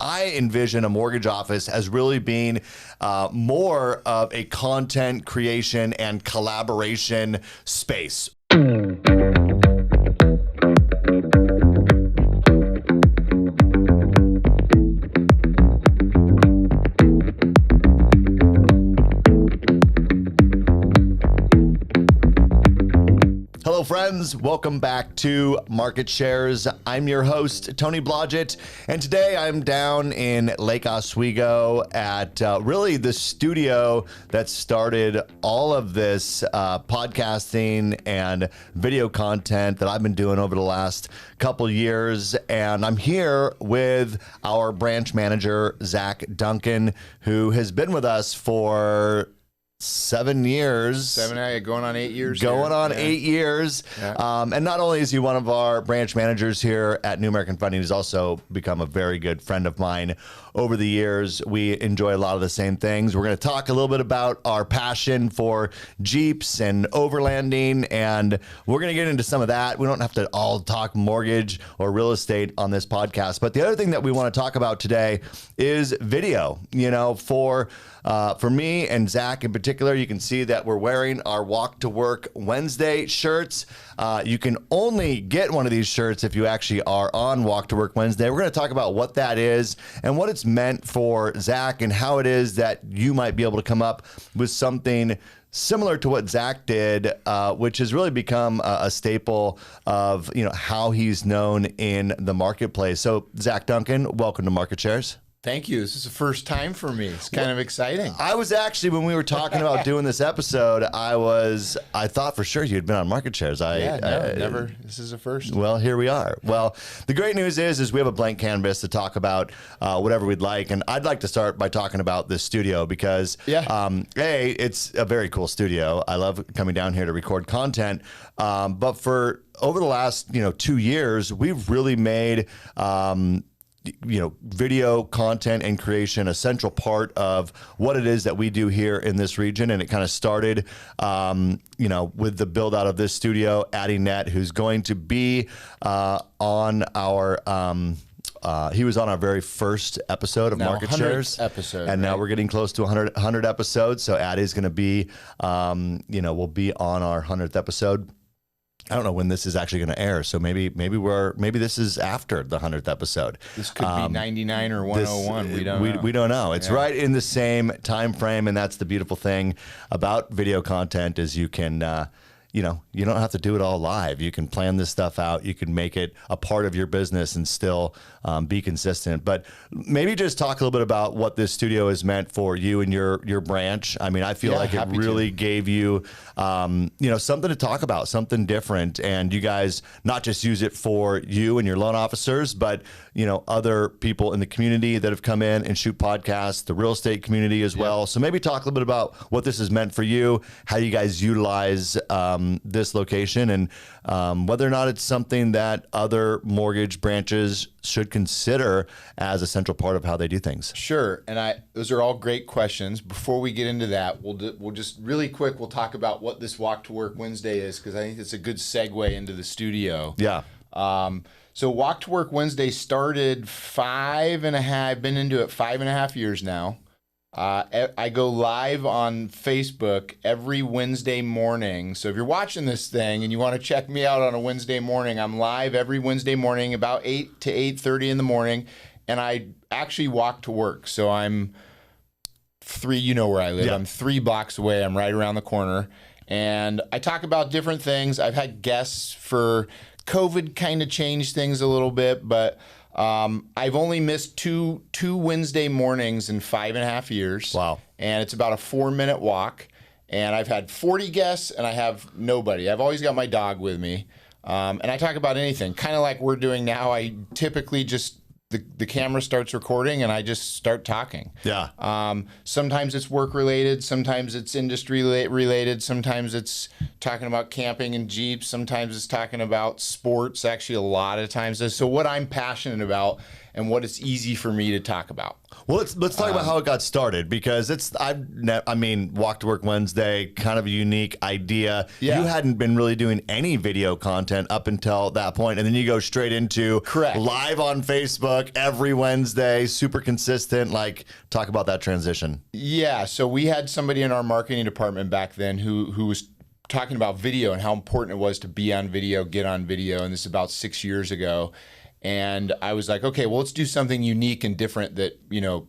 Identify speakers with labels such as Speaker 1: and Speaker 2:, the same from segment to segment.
Speaker 1: I envision a mortgage office as really being more of a content creation and collaboration space. Hello, friends. Welcome back to Market Shares. I'm your host, Tony Blodgett, and today I'm down in Lake Oswego at really the studio that started all of this podcasting and video content that I've been doing over the last couple years. And I'm here with our branch manager, Zack Duncan, who has been with us for 7 years.
Speaker 2: Going on 8 years.
Speaker 1: Going on 8 years.
Speaker 2: Yeah.
Speaker 1: And not only is he one of our branch managers here at New American Funding, he's also become a very good friend of mine over the years. We enjoy a lot of the same things. We're going to talk a little bit about our passion for Jeeps and overlanding, and we're going to get into some of that. We don't have to all talk mortgage or real estate on this podcast. But the other thing that we want to talk about today is video. You know, for me and Zack in particular, you can see that we're wearing our Walk to Work Wednesday shirts. You can only get one of these shirts if you actually are on Walk to Work Wednesday. We're going to talk about what that is and what it's meant for Zack and how it is that you might be able to come up with something similar to what Zack did, which has really become a staple of, you know, how he's known in the marketplace. So Zack Duncan, welcome to Market Shares.
Speaker 2: Thank you. This is the first time for me. It's kind of exciting.
Speaker 1: I was actually, when we were talking about doing this episode, I thought for sure you had been on Market Shares.
Speaker 2: Never. This is a first.
Speaker 1: Well, here we are. Well, the great news is we have a blank canvas to talk about whatever we'd like. And I'd like to start by talking about this studio because, it's a very cool studio. I love coming down here to record content. But for over the last, 2 years, we've really made video content and creation a central part of what it is that we do here in this region. And it kind of started, with the build out of this studio, Addie Net, who's going to be on our, he was on our very first episode of Market Shares.
Speaker 2: Episode,
Speaker 1: and now we're getting close to 100 episodes. So Addie's going to be, will be on our 100th episode. I don't know when this is actually going to air, so maybe this is after the 100th episode.
Speaker 2: This could be 99 or 101.
Speaker 1: We don't know. It's right in the same time frame, and that's the beautiful thing about video content is you can. You don't have to do it all live. You can plan this stuff out. You can make it a part of your business and still be consistent. But maybe just talk a little bit about what this studio has meant for you and your branch. I mean, I feel like it really gave you, something to talk about, something different. And you guys not just use it for you and your loan officers, but, other people in the community that have come in and shoot podcasts, the real estate community as well. So maybe talk a little bit about what this has meant for you, how you guys utilize this location, and whether or not it's something that other mortgage branches should consider as a central part of how they do things.
Speaker 2: Sure, and those are all great questions. Before we get into that, we'll just really quick, we'll talk about what this Walk to Work Wednesday is, because I think it's a good segue into the studio.
Speaker 1: Yeah.
Speaker 2: So Walk to Work Wednesday started I've been into it 5.5 years now. I go live on Facebook every Wednesday morning. So if you're watching this thing and you want to check me out on a Wednesday morning, I'm live every Wednesday morning about 8 to 8:30 in the morning, and I actually walk to work. So I'm where I live. Yeah. I'm 3 blocks away. I'm right around the corner, and I talk about different things. I've had guests for COVID kind of changed things a little bit, but I've only missed two Wednesday mornings in 5.5 years.
Speaker 1: Wow.
Speaker 2: And it's about a 4-minute walk. And I've had 40 guests and I have nobody. I've always got my dog with me. And I talk about anything, kind of like we're doing now. I typically just, the camera starts recording and I just start talking.
Speaker 1: Yeah.
Speaker 2: Sometimes it's work related. Sometimes it's industry related. Sometimes it's talking about camping and Jeeps. Sometimes it's talking about sports, actually a lot of times. So what I'm passionate about and what it's easy for me to talk about.
Speaker 1: Well, let's talk about how it got started, because Walk to Work Wednesday, kind of a unique idea.
Speaker 2: Yeah.
Speaker 1: You hadn't been really doing any video content up until that point, and then you go straight into
Speaker 2: Correct.
Speaker 1: live on Facebook every Wednesday, super consistent. Like, talk about that transition.
Speaker 2: Yeah, so we had somebody in our marketing department back then who was talking about video and how important it was to be on video, get on video, and this is about 6 years ago. And I was like, okay, well, let's do something unique and different that,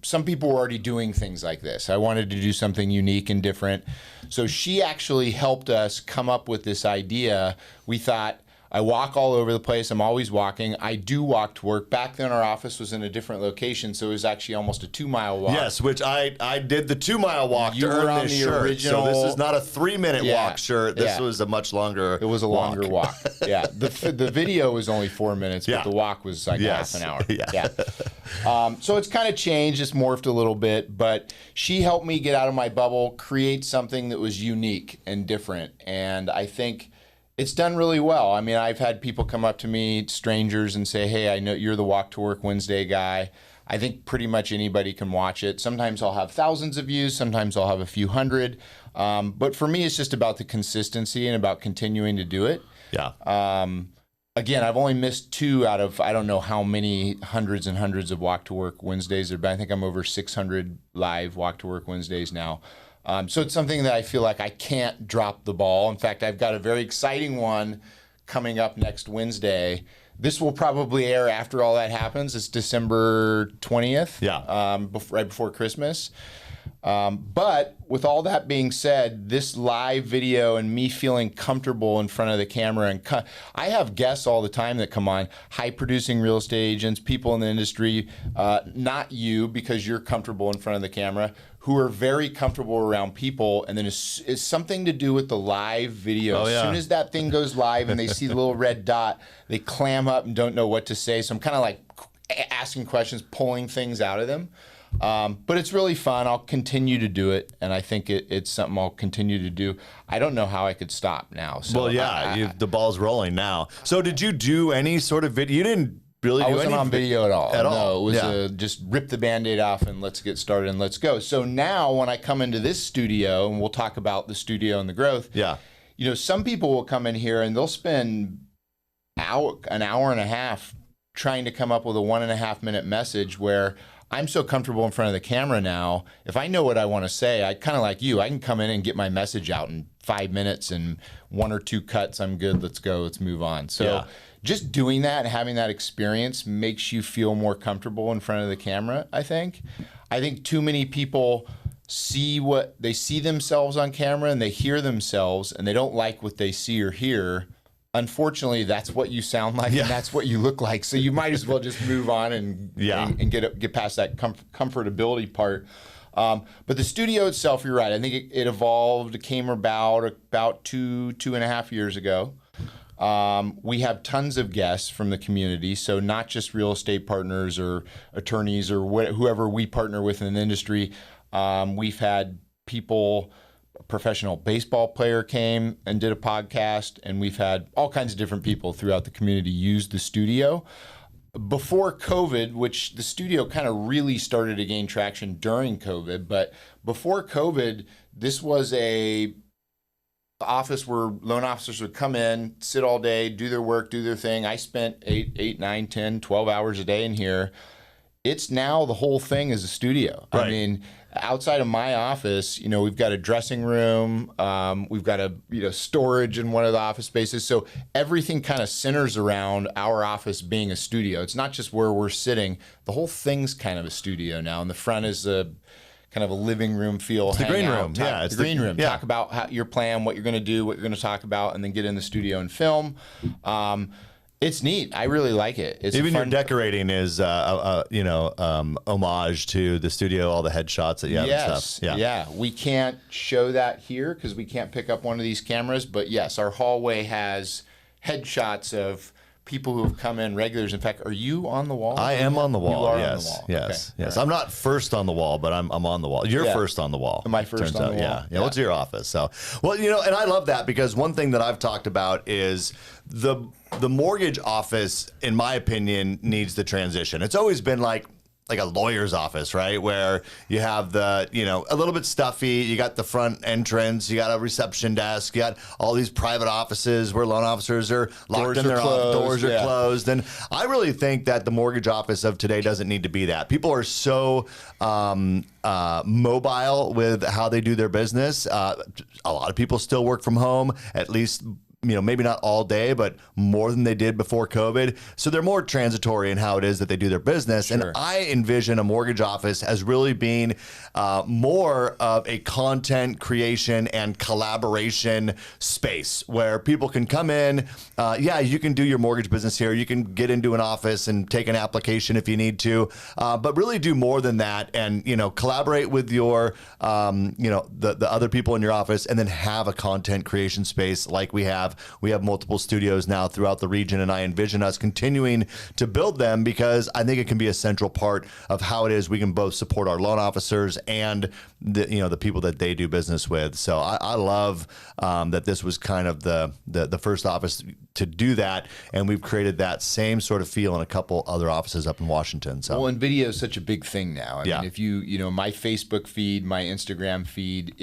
Speaker 2: some people were already doing things like this. I wanted to do something unique and different. So she actually helped us come up with this idea. We thought, I walk all over the place. I'm always walking. I do walk to work. Back then, our office was in a different location, so it was actually almost a 2-mile walk.
Speaker 1: Yes, which I did the 2-mile walk to earn this shirt.
Speaker 2: Original...
Speaker 1: So this is not a 3-minute walk shirt. This was a much longer.
Speaker 2: It was a longer walk. Yeah, the video was only 4 minutes, but the walk was like half an hour. Yeah. So it's kind of changed. It's morphed a little bit, but she helped me get out of my bubble, create something that was unique and different, and I think it's done really well. I mean, I've had people come up to me, strangers, and say, hey, I know you're the Walk to Work Wednesday guy. I think pretty much anybody can watch it. Sometimes I'll have thousands of views. Sometimes I'll have a few hundred. But for me, it's just about the consistency and about continuing to do it.
Speaker 1: Yeah.
Speaker 2: Again, I've only missed 2 out of I don't know how many hundreds and hundreds of Walk to Work Wednesdays there have been. I think I'm over 600 live Walk to Work Wednesdays now. So it's something that I feel like I can't drop the ball. In fact, I've got a very exciting one coming up next Wednesday. This will probably air after all that happens. It's December 20th, right before Christmas. But with all that being said, this live video and me feeling comfortable in front of the camera, and I have guests all the time that come on, high producing real estate agents, people in the industry, not you because you're comfortable in front of the camera, who are very comfortable around people, and then it's something to do with the live video. As soon as that thing goes live and they see the little red dot, they clam up and don't know what to say. So I'm kind of like asking questions, pulling things out of them. But it's really fun. I'll continue to do it, and I think it's something I'll continue to do. I don't know how I could stop now. So
Speaker 1: well, the ball's rolling now. So did you do any sort of video? You didn't really do
Speaker 2: I wasn't on video at all.
Speaker 1: No,
Speaker 2: it was just rip the Band-Aid off and let's get started and let's go. So now when I come into this studio, and we'll talk about the studio and the growth, some people will come in here and they'll spend an hour and a half trying to come up with a 1.5 minute message where I'm so comfortable in front of the camera now. If I know what I want to say, I kind of like you. I can come in and get my message out in 5 minutes and 1 or 2 cuts. I'm good. Let's go. Let's move on. So just doing that and having that experience makes you feel more comfortable in front of the camera, I think. I think too many people see themselves on camera and they hear themselves and they don't like what they see or hear. Unfortunately, that's what you sound like and that's what you look like. So you might as well just move on and get past that comfortability part. But the studio itself, you're right. I think it evolved. It came about 2.5 years ago. We have tons of guests from the community, so not just real estate partners or attorneys or whoever we partner with in the industry. We've had people. A professional baseball player came and did a podcast, and we've had all kinds of different people throughout the community use the studio. Before COVID, which the studio kind of really started to gain traction during COVID, but before COVID, this was a office where loan officers would come in, sit all day, do their work, do their thing. I spent 8, 9, 10, 12 hours a day in here. It's now the whole thing is a studio. Right. I mean, outside of my office, we've got a dressing room, we've got a storage in one of the office spaces. So everything kind of centers around our office being a studio. It's not just where we're sitting. The whole thing's kind of a studio now. And the front is a kind of a living room feel.
Speaker 1: It's the green room.
Speaker 2: It's the green room. Talk about your plan, what you're going to do, what you're going to talk about, and then get in the studio and film. It's neat. I really like it. It's
Speaker 1: even your decorating is, homage to the studio, all the headshots that you have and stuff.
Speaker 2: Yeah. We can't show that here because we can't pick up one of these cameras. But yes, our hallway has headshots of people who have come in, regulars. In fact, are you on the wall?
Speaker 1: I am on the wall.
Speaker 2: You are
Speaker 1: yes,
Speaker 2: on the wall.
Speaker 1: yes,
Speaker 2: Okay.
Speaker 1: yes.
Speaker 2: Right.
Speaker 1: I'm not first on the wall, but I'm on the wall. You're first on the wall.
Speaker 2: Am I first on the wall?
Speaker 1: Yeah. What's your office? So, well, and I love that because one thing that I've talked about is the mortgage office, in my opinion, needs the transition. It's always been like a lawyer's office, right? Where you have the, a little bit stuffy, you got the front entrance, you got a reception desk, you got all these private offices where loan officers are locked in their office, doors are closed. And I really think that the mortgage office of today doesn't need to be that. People are so mobile with how they do their business. A lot of people still work from home, at least maybe not all day, but more than they did before COVID. So they're more transitory in how it is that they do their business. Sure. And I envision a mortgage office as really being more of a content creation and collaboration space where people can come in. You can do your mortgage business here. You can get into an office and take an application if you need to, but really do more than that and, collaborate with your, the other people in your office and then have a content creation space like we have. We have multiple studios now throughout the region, and I envision us continuing to build them because I think it can be a central part of how it is we can both support our loan officers and the people that they do business with. So I love that this was kind of the first office to do that, and we've created that same sort of feel in a couple other offices up in Washington. So,
Speaker 2: well, and video is such a big thing now. I mean, if my Facebook feed, my Instagram feed,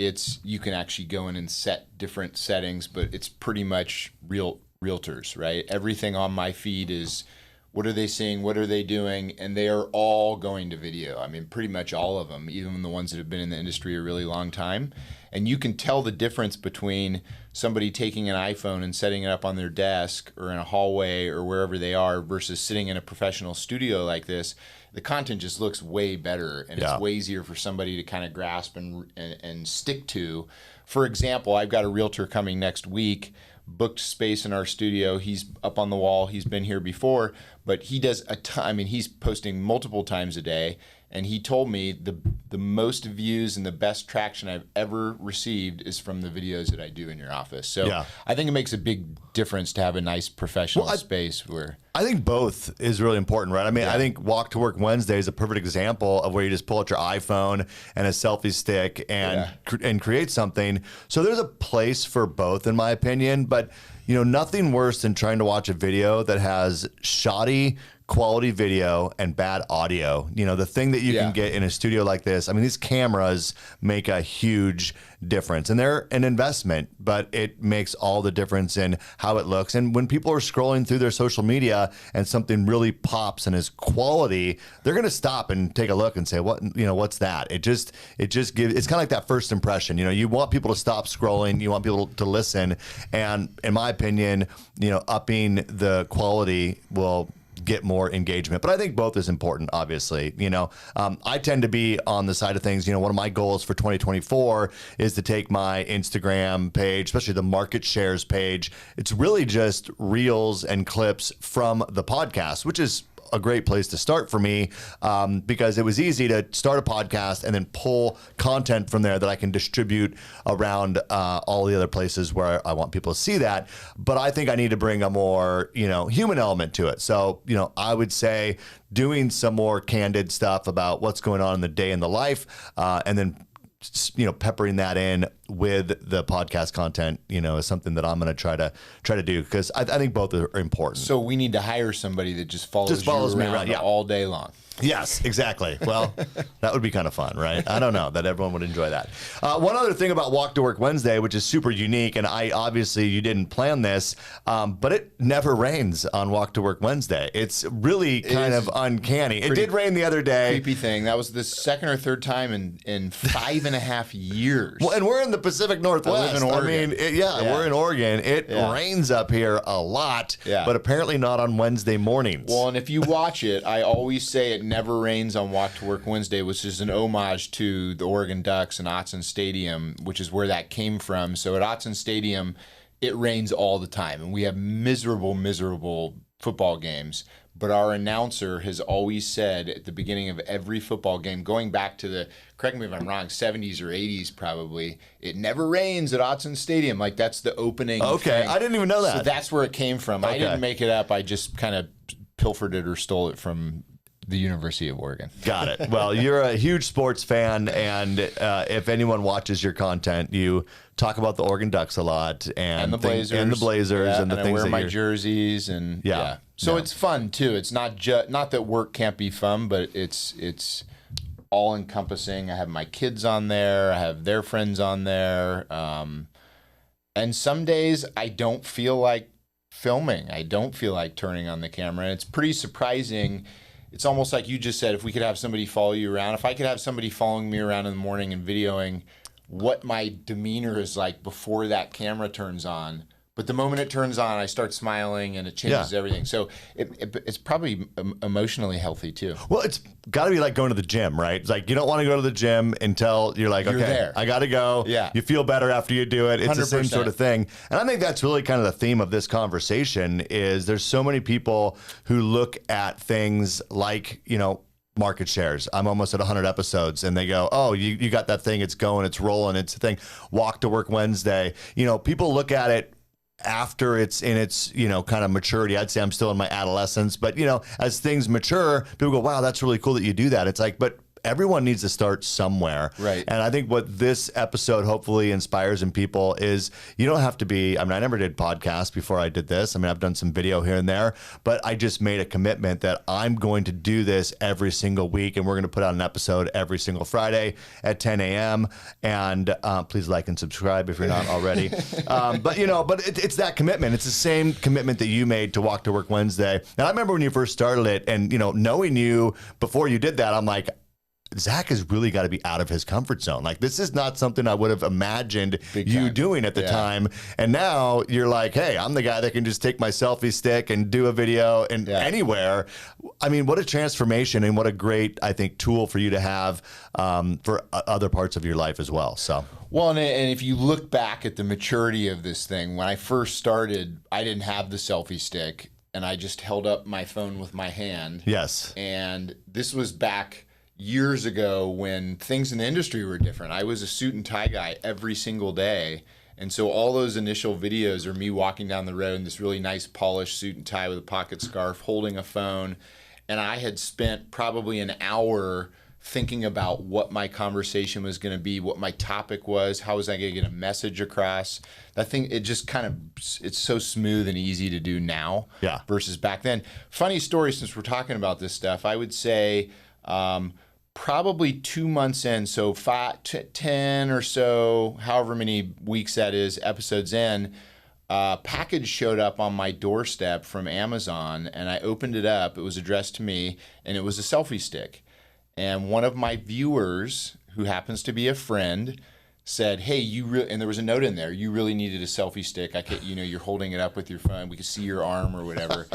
Speaker 2: you can actually go in and set different settings, but it's pretty much realtors, right? Everything on my feed is what are they seeing, what are they doing, and they are all going to video. I mean, pretty much all of them, even the ones that have been in the industry a really long time. And you can tell the difference between somebody taking an iPhone and setting it up on their desk or in a hallway or wherever they are versus sitting in a professional studio like this. The content just looks way better, and it's way easier for somebody to kind of grasp and stick to. For example, I've got a realtor coming next week, booked space in our studio. He's up on the wall. He's been here before, but he does a ton. I mean, he's posting multiple times a day. And he told me the most views and the best traction I've ever received is from the videos that I do in your office. So I think it makes a big difference to have a nice professional space where...
Speaker 1: I think both is really important, right? I mean, I think Walk to Work Wednesday is a perfect example of where you just pull out your iPhone and a selfie stick and create something. So there's a place for both, in my opinion. But, nothing worse than trying to watch a video that has shoddy quality video and bad audio. The thing that you can get in a studio like this, I mean, these cameras make a huge difference, and they're an investment, but it makes all the difference in how it looks. And when people are scrolling through their social media and something really pops and is quality, they're going to stop and take a look and say, what's that? It just gives, it's kind of like that first impression. You want people to stop scrolling, you want people to listen. And in my opinion, upping the quality will get more engagement. But I think both is important, obviously. I tend to be on the side of things. One of my goals for 2024 is to take my Instagram page, especially the market shares page. It's really just reels and clips from the podcast, which is a great place to start for me because it was easy to start a podcast and then pull content from there that I can distribute around all the other places where I want people to see that. But I think I need to bring a more, human element to it. So, I would say doing some more candid stuff about what's going on in the day in the life and then peppering that in with the podcast content, is something that I'm going to try to do because I think both are important.
Speaker 2: So we need to hire somebody that just follows me around all day long.
Speaker 1: Yes, exactly. Well, that would be kind of fun, right? I don't know that everyone would enjoy that. One other thing about Walk to Work Wednesday, which is super unique, and obviously you didn't plan this, but it never rains on Walk to Work Wednesday. It's really kind of uncanny. It did rain the other day.
Speaker 2: Creepy thing. That was the second or third time in 5.5 years.
Speaker 1: Well, and we're in the Pacific Northwest.
Speaker 2: I live in Oregon.
Speaker 1: I mean, we're in Oregon. It rains up here a lot, but apparently not on Wednesday mornings.
Speaker 2: Well, and if you watch it, I always say it never rains on Walk to Work Wednesday, which is an homage to the Oregon Ducks and Autzen Stadium, which is where that came from. So at Autzen Stadium, it rains all the time, and we have miserable football games. but our announcer has always said at the beginning of every football game, going back to the, correct me if I'm wrong, 70s or 80s probably, it never rains at Autzen Stadium. Like that's the opening
Speaker 1: Okay,
Speaker 2: thing.
Speaker 1: I didn't even know that.
Speaker 2: So that's where it came from. I didn't make it up. I just kind of pilfered it or stole it from the University of Oregon.
Speaker 1: Got it. Well, you're a huge sports fan, and if anyone watches your content, you talk about the Oregon Ducks a lot, and
Speaker 2: the Blazers,
Speaker 1: and the Blazers, and the
Speaker 2: I
Speaker 1: things
Speaker 2: wear
Speaker 1: that
Speaker 2: my jerseys, and So it's fun too. It's not that work can't be fun, but it's all encompassing. I have my kids on there. I have their friends on there, and some days I don't feel like filming. I don't feel like turning on the camera, and it's pretty surprising. It's almost like you just said, if we could have somebody follow you around, if I could have somebody following me around in the morning and videoing what my demeanor is like before that camera turns on. But the moment it turns on, I start smiling and it changes everything. So it's probably emotionally healthy too.
Speaker 1: Well, it's got to be like going to the gym, right? It's like you don't want to go to the gym until you're like, okay,
Speaker 2: there.
Speaker 1: I got to go.
Speaker 2: Yeah.
Speaker 1: You feel better after you do it. It's 100%. The same sort of thing. And I think that's really kind of the theme of this conversation is there's so many people who look at things like, market shares. I'm almost at 100 episodes and they go, oh, you got that thing. It's going, it's rolling. It's a thing. Walk to Work Wednesday. People look at it after it's in its, kind of maturity. I'd say I'm still in my adolescence, but as things mature, people go, wow, that's really cool that you do that. It's like, but everyone needs to start somewhere.
Speaker 2: Right.
Speaker 1: And I think what this episode hopefully inspires in people is you don't have to be, I never did podcasts before I did this. I've done some video here and there, but I just made a commitment that I'm going to do this every single week. And we're going to put out an episode every single Friday at 10 a.m. And please like and subscribe if you're not already. But it's that commitment. It's the same commitment that you made to Walk to Work Wednesday. And I remember when you first started it and, knowing you before you did that, I'm like, Zack has really got to be out of his comfort zone. Like, this is not something I would have imagined you doing at the time. And now you're like, hey, I'm the guy that can just take my selfie stick and do a video and anywhere. What a transformation and what a great, I think, tool for you to have for other parts of your life as well. So,
Speaker 2: well, and if you look back at the maturity of this thing, when I first started, I didn't have the selfie stick and I just held up my phone with my hand.
Speaker 1: Yes.
Speaker 2: And this was back years ago when things in the industry were different. I was a suit and tie guy every single day. And so all those initial videos are me walking down the road in this really nice polished suit and tie with a pocket scarf, holding a phone. And I had spent probably an hour thinking about what my conversation was going to be, what my topic was, how was I going to get a message across. That thing, it just kind of, it's so smooth and easy to do now versus back then. Funny story, since we're talking about this stuff, I would say probably 2 months in, so 10 or so, however many weeks that is, episodes in, a package showed up on my doorstep from Amazon, and I opened it up. It was addressed to me, and it was a selfie stick. And one of my viewers, who happens to be a friend, said, hey, and there was a note in there, you really needed a selfie stick. You're holding it up with your phone. We could see your arm or whatever.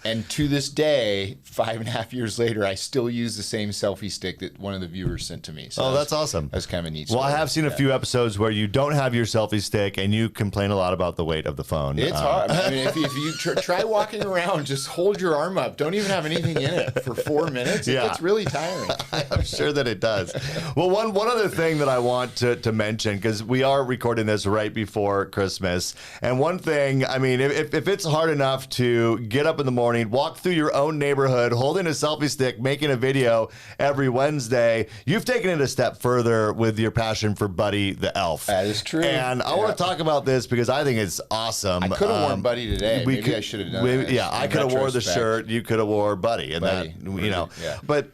Speaker 2: And to this day, 5.5 years later, I still use the same selfie stick that one of the viewers sent to me. So
Speaker 1: that's awesome.
Speaker 2: That's kind of a neat story.
Speaker 1: Well, I have seen a few episodes where you don't have your selfie stick and you complain a lot about the weight of the phone.
Speaker 2: It's hard. If you try walking around, just hold your arm up. Don't even have anything in it for 4 minutes. It gets really tiring.
Speaker 1: I'm sure that it does. Well, one other thing that I want to mention, because we are recording this right before Christmas, and one thing, if it's hard enough to get up in the morning, walk through your own neighborhood, holding a selfie stick, making a video every Wednesday, you've taken it a step further with your passion for Buddy the Elf.
Speaker 2: That is true.
Speaker 1: And I want to talk about this because I think it's awesome.
Speaker 2: I could have worn Buddy today. Maybe I should have done that.
Speaker 1: Yeah, I could have wore the shirt. You could have wore Buddy. And
Speaker 2: Buddy.
Speaker 1: But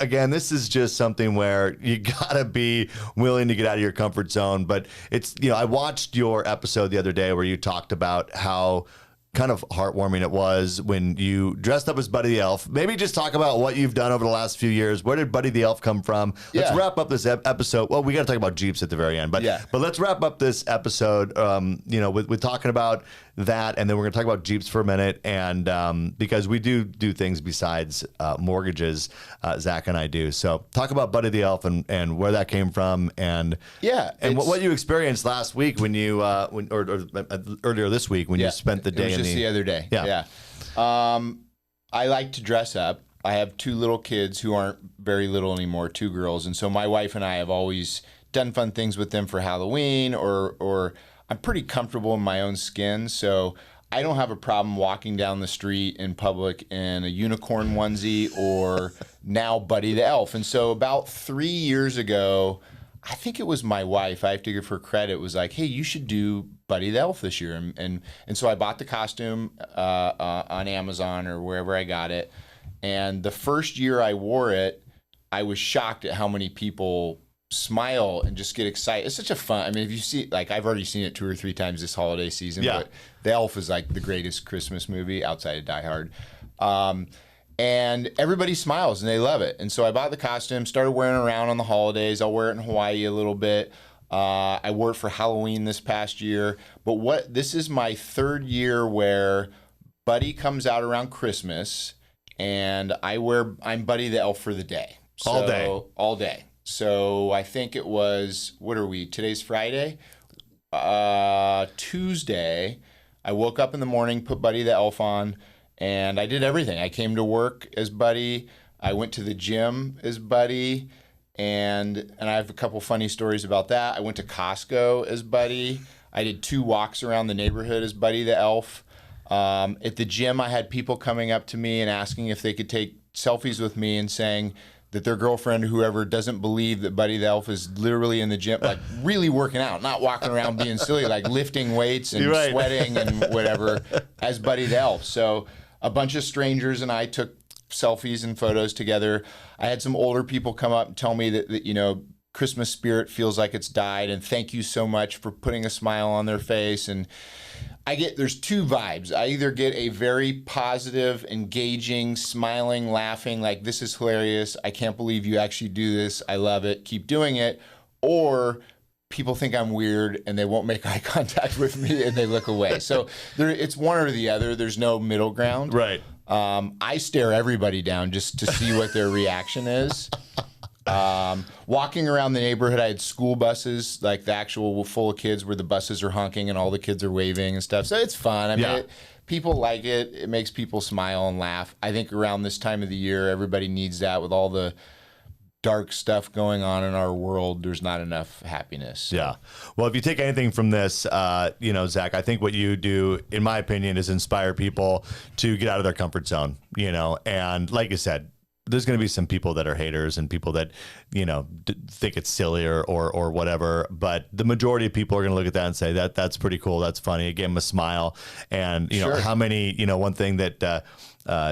Speaker 1: again, this is just something where you gotta be willing to get out of your comfort zone. But it's, I watched your episode the other day where you talked about how kind of heartwarming it was when you dressed up as Buddy the Elf. Maybe just talk about what you've done over the last few years. Where did Buddy the Elf come from? Let's wrap up this episode. Well, we got to talk about Jeeps at the very end, but let's wrap up this episode, with talking about that, and then we're going to talk about Jeeps for a minute, and because we do things besides mortgages, Zack and I do. So talk about Buddy the Elf and where that came from, and what you experienced last week when you earlier this week when you spent the day.
Speaker 2: It was just the other day. I like to dress up. I have 2 little kids who aren't very little anymore, 2 girls. And so my wife and I have always done fun things with them for Halloween, or I'm pretty comfortable in my own skin. So I don't have a problem walking down the street in public in a unicorn onesie or now Buddy the Elf. And so about 3 years ago, I think it was my wife, I have to give her credit, was like, hey, you should do Buddy the Elf this year. And so I bought the costume on Amazon or wherever I got it. And the first year I wore it, I was shocked at how many people smile and just get excited. It's such a fun, I mean, if you see, like, I've already seen it 2 or 3 times this holiday season, but The Elf is like the greatest Christmas movie outside of Die Hard. And everybody smiles and they love it. And so I bought the costume, started wearing it around on the holidays. I'll wear it in Hawaii a little bit. I wore it for Halloween this past year. But this is my 3rd year where Buddy comes out around Christmas and I'm Buddy the Elf for the day. So, all day. So I think it was, what are we? Today's Friday? Tuesday, I woke up in the morning, put Buddy the Elf on, and I did everything. I came to work as Buddy. I went to the gym as Buddy, and I have a couple funny stories about that. I went to Costco as Buddy. I did 2 walks around the neighborhood as Buddy the Elf. At the gym, I had people coming up to me and asking if they could take selfies with me and saying that their girlfriend or whoever doesn't believe that Buddy the Elf is literally in the gym, like really working out, not walking around being silly, like lifting weights and sweating and whatever as Buddy the Elf. So a bunch of strangers and I took selfies and photos together. I had some older people come up and tell me that you know, Christmas spirit feels like it's died, and thank you so much for putting a smile on their face. And there's 2 vibes. I either get a very positive, engaging, smiling, laughing, like, this is hilarious, I can't believe you actually do this, I love it, keep doing it, or people think I'm weird and they won't make eye contact with me and they look away. So it's one or the other. There's no middle ground.
Speaker 1: Right.
Speaker 2: I stare everybody down just to see what their reaction is. Walking around the neighborhood, I had school buses, like the actual full of kids where the buses are honking and all the kids are waving and stuff. So it's fun. I mean, people like it. It makes people smile and laugh. I think around this time of the year, everybody needs that with all the dark stuff going on in our world. There's not enough happiness.
Speaker 1: Yeah. Well, if you take anything from this, you know, Zach, I think what you do, in my opinion, is inspire people to get out of their comfort zone, you know, and like you said, there's going to be some people that are haters and people that, you know, think it's silly or whatever. But the majority of people are going to look at that and say that's pretty cool. That's funny. It gave them a smile. And, you know, how many, you know, one thing that,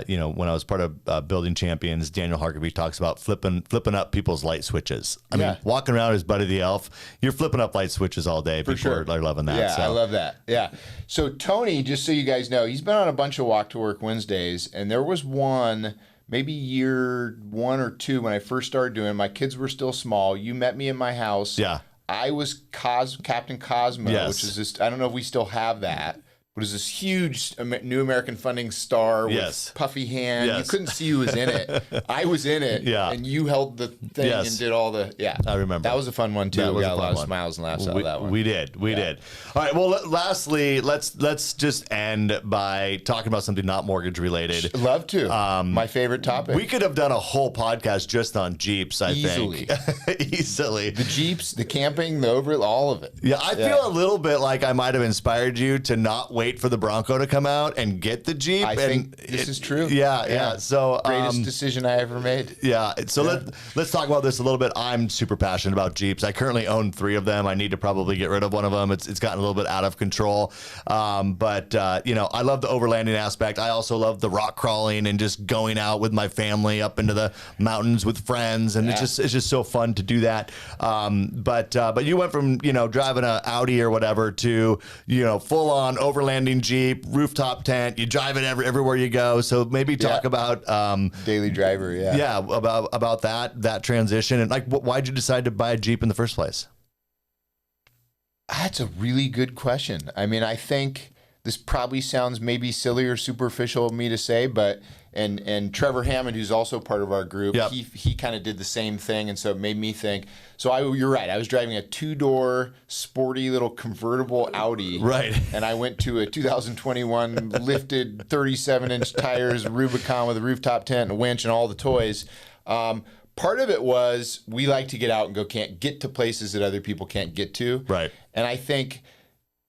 Speaker 1: you know, when I was part of Building Champions, Daniel Harkavy talks about flipping up people's light switches. I mean, walking around as Buddy the Elf, you're flipping up light switches all day. People are loving that.
Speaker 2: Yeah,
Speaker 1: so.
Speaker 2: I love that. Yeah. So Tony, just so you guys know, he's been on a bunch of Walk to Work Wednesdays, and there was one, maybe year 1 or 2 when I first started doing it. My kids were still small. You met me in my house.
Speaker 1: Yeah.
Speaker 2: I was Captain Cosmo, which is just, I don't know if we still have that. But it was this huge New American Funding star with puffy hand. You couldn't see who was in it. I was in it, and you held the thing and did all the, I remember. That was a fun one, too. We got a lot of smiles and laughs out of that one.
Speaker 1: We did. All right, well, lastly, let's just end by talking about something not mortgage related.
Speaker 2: Love to. My favorite topic.
Speaker 1: We could have done a whole podcast just on Jeeps, I think. Easily.
Speaker 2: The Jeeps, the camping, the overall, all of it.
Speaker 1: Yeah, I feel a little bit like I might have inspired you to not wait for the Bronco to come out and get the Jeep.
Speaker 2: I think this is true.
Speaker 1: Yeah. So
Speaker 2: greatest decision I ever made.
Speaker 1: Yeah. So let's talk about this a little bit. I'm super passionate about Jeeps. I currently own 3 of them. I need to probably get rid of one of them. It's gotten a little bit out of control. But you know, I love the overlanding aspect. I also love the rock crawling and just going out with my family up into the mountains with friends, and it's just so fun to do that. But you went from, you know, driving an Audi or whatever to, you know, full on overlanding Jeep, rooftop tent. You drive it everywhere you go. So maybe talk about
Speaker 2: daily driver.
Speaker 1: About that transition, and like, why'd you decide to buy a Jeep in the first place?
Speaker 2: That's a really good question. I mean, I think this probably sounds maybe silly or superficial of me to say, but and Trevor Hammond, who's also part of our group,
Speaker 1: Yep.
Speaker 2: he kind of did the same thing, and so it made me think. So you're right. I was driving a 2-door, sporty little convertible Audi,
Speaker 1: Right.
Speaker 2: and I went to a 2021 lifted 37-inch tires Rubicon with a rooftop tent and a winch and all the toys. Part of it was we like to get out and get to places that other people can't get to.
Speaker 1: Right.
Speaker 2: And I think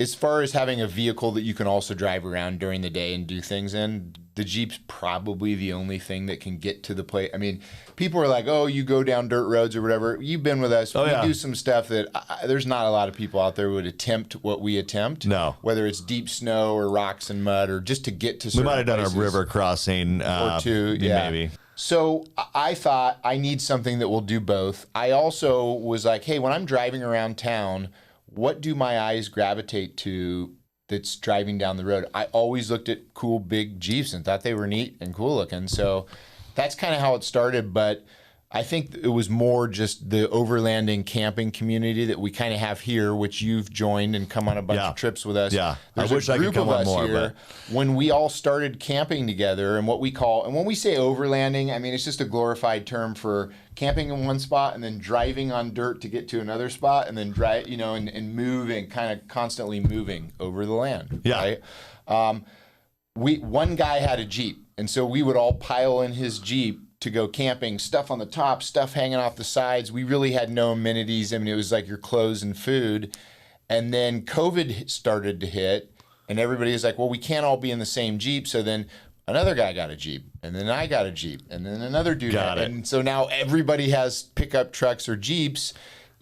Speaker 2: as far as having a vehicle that you can also drive around during the day and do things in, the Jeep's probably the only thing that can get to the place. I mean, people are like, oh, you go down dirt roads or whatever. You've been with us.
Speaker 1: Oh,
Speaker 2: we
Speaker 1: yeah.
Speaker 2: do some stuff that there's not a lot of people out there who would attempt what we attempt.
Speaker 1: No.
Speaker 2: Whether it's deep snow or rocks and mud or just to get to
Speaker 1: We
Speaker 2: certain
Speaker 1: might have done
Speaker 2: places.
Speaker 1: a river crossing
Speaker 2: Or two, yeah.
Speaker 1: maybe.
Speaker 2: So I thought I need something that will do both. I also was like, hey, when I'm driving around town, what do my eyes gravitate to that's driving down the road? I always looked at cool big Jeeps and thought they were neat and cool looking. So that's kind of how it started. But I think it was more just the overlanding camping community that we kind of have here, which you've joined and come on a bunch of trips with us.
Speaker 1: Yeah,
Speaker 2: There's
Speaker 1: I wish
Speaker 2: a
Speaker 1: I could
Speaker 2: group
Speaker 1: come
Speaker 2: of
Speaker 1: on
Speaker 2: us
Speaker 1: more.
Speaker 2: here. When we all started camping together, and when we say overlanding, I mean it's just a glorified term for camping in one spot and then driving on dirt to get to another spot, and then drive, and moving, kind of constantly moving over the land.
Speaker 1: Yeah.
Speaker 2: Right. One guy had a Jeep, and so we would all pile in his Jeep to go camping, stuff on the top, stuff hanging off the sides. We really had no amenities. I mean, it was like your clothes and food. And then COVID started to hit, and everybody was like, well, we can't all be in the same Jeep. So then another guy got a Jeep, and then I got a Jeep, and then another dude
Speaker 1: Got it.
Speaker 2: And so now everybody has pickup trucks or Jeeps.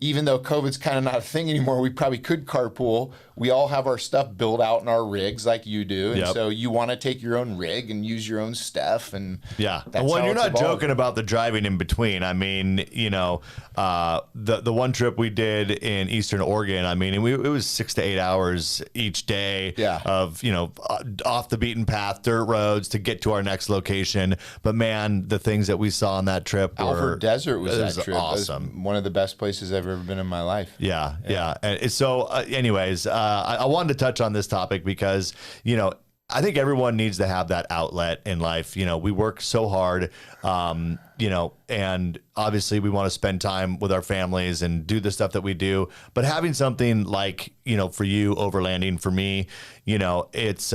Speaker 2: Even though COVID's kind of not a thing anymore, we probably could carpool. We all have our stuff built out in our rigs like you do. And
Speaker 1: Yep.
Speaker 2: so you want to take your own rig and use your own stuff. And
Speaker 1: Yeah.
Speaker 2: that's
Speaker 1: Well,
Speaker 2: how
Speaker 1: you're
Speaker 2: it's
Speaker 1: not
Speaker 2: evolved.
Speaker 1: joking about the driving in between. I mean, the one trip we did in Eastern Oregon, I mean, it was 6 to 8 hours each day
Speaker 2: Yeah.
Speaker 1: of, off the beaten path, dirt roads to get to our next location. But man, the things that we saw on that trip were
Speaker 2: Alfred Desert was that trip.
Speaker 1: awesome.
Speaker 2: It was one of the best places I've ever been in my life.
Speaker 1: Yeah. And so, anyways, I wanted to touch on this topic because, I think everyone needs to have that outlet in life. We work so hard, and obviously we want to spend time with our families and do the stuff that we do. But having something like, for you, overlanding, for me, it's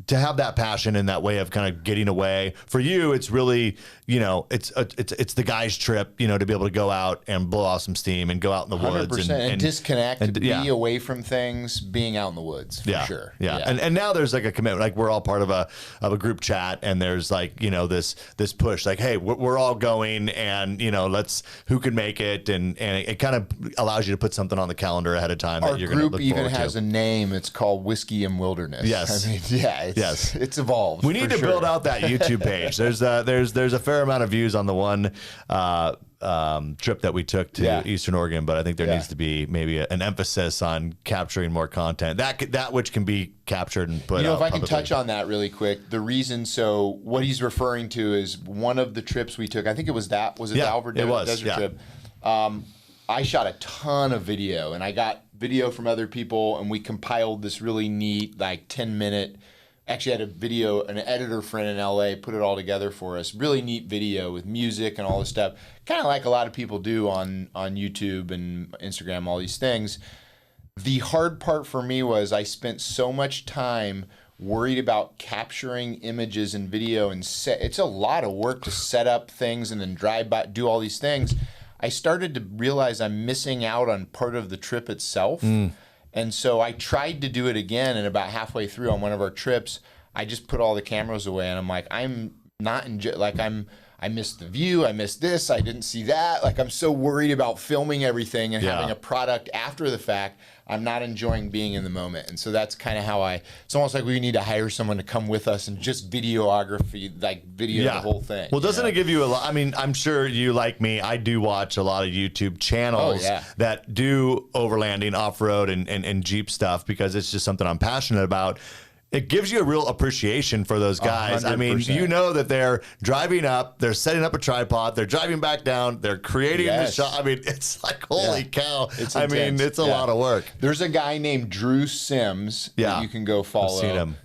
Speaker 1: to have that passion and that way of kind of getting away. For you, it's really, it's the guy's trip, to be able to go out and blow off some steam and go out in the woods
Speaker 2: 100%. And disconnect,
Speaker 1: and,
Speaker 2: be
Speaker 1: yeah.
Speaker 2: away from things, being out in the woods, for sure.
Speaker 1: Yeah. And now there's like a commitment, like we're all part of a group chat, and there's like, this push, like, hey, we're all going, and, who can make it. And it kind of allows you to put something on the calendar ahead of time.
Speaker 2: Our
Speaker 1: that you're going to
Speaker 2: group
Speaker 1: look
Speaker 2: even
Speaker 1: forward
Speaker 2: has
Speaker 1: to.
Speaker 2: a name. It's called Whiskey and Wilderness.
Speaker 1: Yes.
Speaker 2: I mean, it's evolved.
Speaker 1: We need to build out that YouTube page. There's a fair amount of views on the one trip that we took to Eastern Oregon, but I think there needs to be maybe an emphasis on capturing more content that which can be captured and put out
Speaker 2: if I can
Speaker 1: publicly.
Speaker 2: touch on that really quick, the reason, so what he's referring to is one of the trips we took. I think it was the Alfred Desert trip. I shot a ton of video, and I got video from other people, and we compiled this really neat, like 10-minute. Actually, had an editor friend in LA put it all together for us. Really neat video with music and all this stuff. Kind of like a lot of people do on YouTube and Instagram, all these things. The hard part for me was I spent so much time worried about capturing images and video, and it's a lot of work to set up things and then drive by, do all these things. I started to realize I'm missing out on part of the trip itself. And so I tried to do it again, and about halfway through on one of our trips, I just put all the cameras away, and I'm like, I'm not I missed the view, I missed this, I didn't see that. Like, I'm so worried about filming everything and having a product after the fact. I'm not enjoying being in the moment. And so that's kind of how it's almost like we need to hire someone to come with us and just videography, like video the whole thing.
Speaker 1: Well, doesn't it give you a lot? I mean, I'm sure you, like me, I do watch a lot of YouTube channels that do overlanding, off-road, and Jeep stuff, because it's just something I'm passionate about. It gives you a real appreciation for those guys.
Speaker 2: 100%.
Speaker 1: I mean, you know that they're driving up, they're setting up a tripod, they're driving back down, they're creating the shot. I mean, it's like, holy cow.
Speaker 2: It's
Speaker 1: I mean, it's a lot of work.
Speaker 2: There's a guy named Drew Sims that you can go follow.
Speaker 1: I've seen him.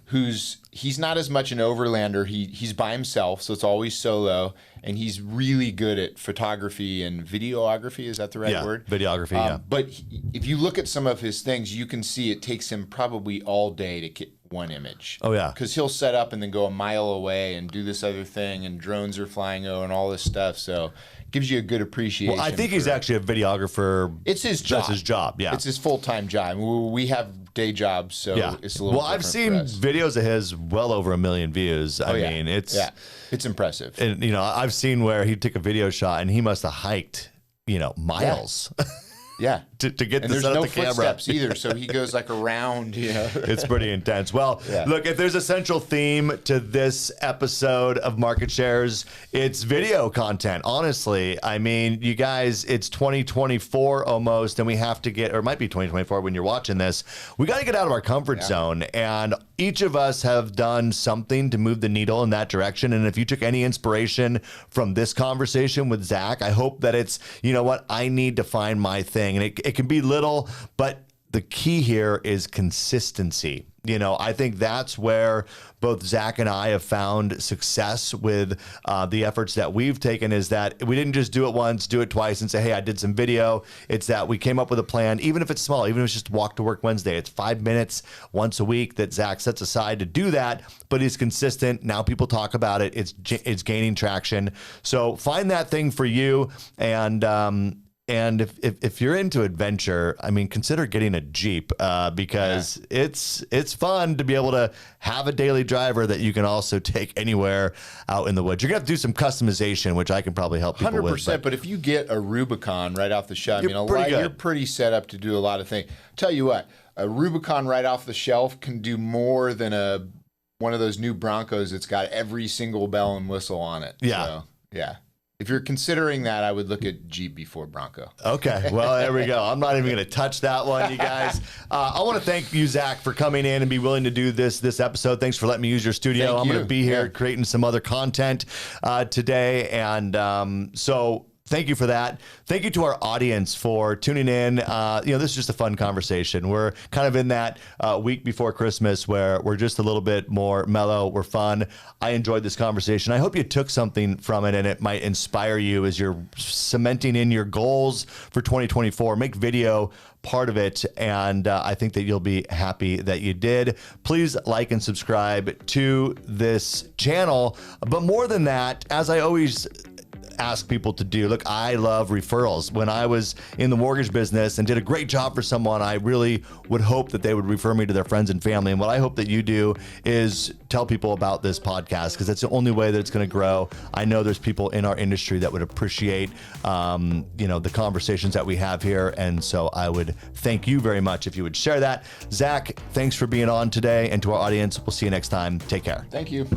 Speaker 2: He's not as much an overlander. He's by himself, so it's always solo, and he's really good at photography and videography. Is that the right word?
Speaker 1: Videography, yeah.
Speaker 2: But if you look at some of his things, you can see it takes him probably all day to get one image.
Speaker 1: Oh, yeah.
Speaker 2: Because he'll set up and then go a mile away and do this other thing, and drones are flying over and all this stuff. So it gives you a good appreciation.
Speaker 1: Well, I think he's actually a videographer.
Speaker 2: It's his job.
Speaker 1: That's his job, yeah.
Speaker 2: It's his full-time job. We have day jobs, so it's a little
Speaker 1: Well, I've seen videos of his well over 1 million views. I mean, it's
Speaker 2: impressive.
Speaker 1: And, you know, I've seen where he took a video shot and he must have hiked, you know, miles.
Speaker 2: Yeah.
Speaker 1: to get
Speaker 2: and
Speaker 1: the set up the camera.
Speaker 2: there's no footsteps either, so he goes like around, you know.
Speaker 1: It's pretty intense. Well, look, if there's a central theme to this episode of Market Shares, it's video content, honestly. I mean, you guys, it's 2024 almost, and we have to get, or it might be 2024 when you're watching this, we got to get out of our comfort zone, and each of us have done something to move the needle in that direction, and if you took any inspiration from this conversation with Zack, I hope that it's, you know what, I need to find my thing, and it can be little, but the key here is consistency. You know, I think that's where both Zack and I have found success with the efforts that we've taken, is that we didn't just do it once, do it twice and say, hey, I did some video. It's that we came up with a plan, even if it's small, even if it's just Walk to Work Wednesday. It's 5 minutes once a week that Zack sets aside to do that, but he's consistent. Now people talk about it. It's gaining traction. So find that thing for you. And if you're into adventure, I mean, consider getting a Jeep because it's fun to be able to have a daily driver that you can also take anywhere out in the woods. You're gonna have to do some customization, which I can probably help people
Speaker 2: 100%,
Speaker 1: with.
Speaker 2: But if you get a Rubicon right off the shelf, I mean,
Speaker 1: you're
Speaker 2: pretty set up to do a lot of things. Tell you what, a Rubicon right off the shelf can do more than one of those new Broncos that's got every single bell and whistle on it.
Speaker 1: Yeah.
Speaker 2: So, yeah. If you're considering that, I would look at Jeep before Bronco.
Speaker 1: Okay, well, there we go. I'm not even going to touch that one, you guys. I want to thank you, Zack, for coming in and be willing to do this episode. Thanks for letting me use your studio. I'm going to be here creating some other content today. And so thank you for that. Thank you to our audience for tuning in. You know, this is just a fun conversation. We're kind of in that week before Christmas where we're just a little bit more mellow. We're fun. I enjoyed this conversation. I hope you took something from it and it might inspire you as you're cementing in your goals for 2024. Make video part of it, and I think that you'll be happy that you did. Please like and subscribe to this channel. But more than that, as I always ask people to do, look, I love referrals. When I was in the mortgage business and did a great job for someone, I really would hope that they would refer me to their friends and family. And what I hope that you do is tell people about this podcast, because that's the only way that it's going to grow. I know there's people in our industry that would appreciate, you know, the conversations that we have here. And so I would thank you very much if you would share that. Zack, thanks for being on today. And to our audience, we'll see you next time. Take care.
Speaker 2: Thank you.